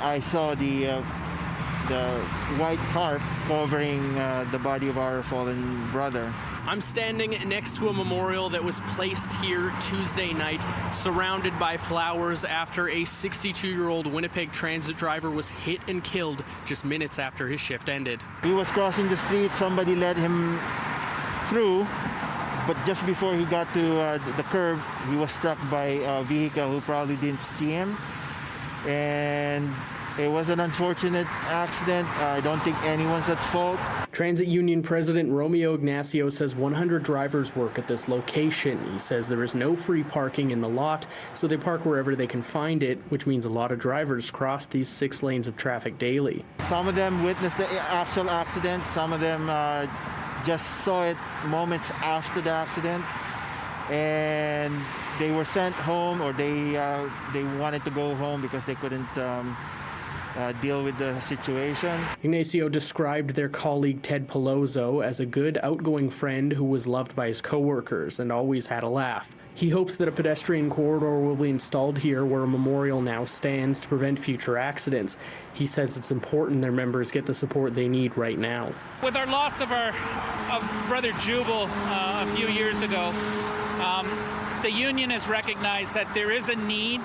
I saw the white tarp covering the body of our fallen brother. I'm standing next to a memorial that was placed here Tuesday night, surrounded by flowers after a 62-year-old Winnipeg transit driver was hit and killed just minutes after his shift ended. He was crossing the street, somebody let him through, but just before he got to the curb, he was struck by a vehicle who probably didn't see him. And it was an unfortunate accident. I don't think anyone's at fault. Transit Union President Romeo Ignacio says 100 drivers work at this location. He says there is no free parking in the lot, so they park wherever they can find it, which means a lot of drivers cross these 6 lanes of traffic daily. Some of them witnessed the actual accident. Some of them just saw it moments after the accident, and they were sent home, or they wanted to go home because they couldn't deal with the situation. Ignacio described their colleague Ted Pelozzo as a good, outgoing friend who was loved by his coworkers and always had a laugh. He hopes that a pedestrian corridor will be installed here where a memorial now stands to prevent future accidents. He says it's important their members get the support they need right now. With our loss of Brother Jubal a few years ago, the union has recognized that there is a need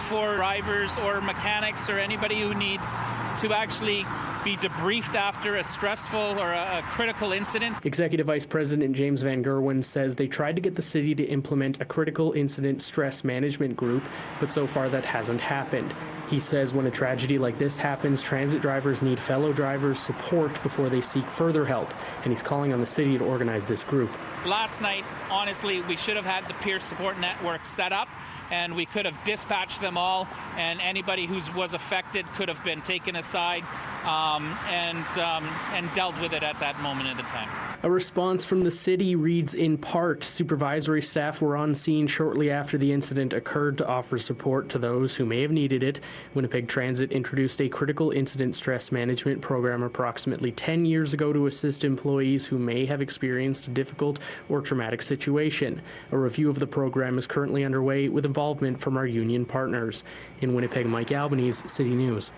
for drivers or mechanics or anybody who needs to actually be debriefed after a stressful or a critical incident. Executive Vice President James Van Gerwen says they tried to get the city to implement a critical incident stress management group, but so far that hasn't happened. He says when a tragedy like this happens, transit drivers need fellow drivers' support before they seek further help, and he's calling on the city to organize this group. Last night, honestly, we should have had the peer support network set up, and we could have dispatched them all, and anybody who was affected could have been taken aside and dealt with it at that moment in the time. A response from the city reads in part, supervisory staff were on scene shortly after the incident occurred to offer support to those who may have needed it. Winnipeg Transit introduced a critical incident stress management program approximately 10 years ago to assist employees who may have experienced a difficult or traumatic situation. A review of the program is currently underway with involvement from our union partners. In Winnipeg, Mike Albanese, City News.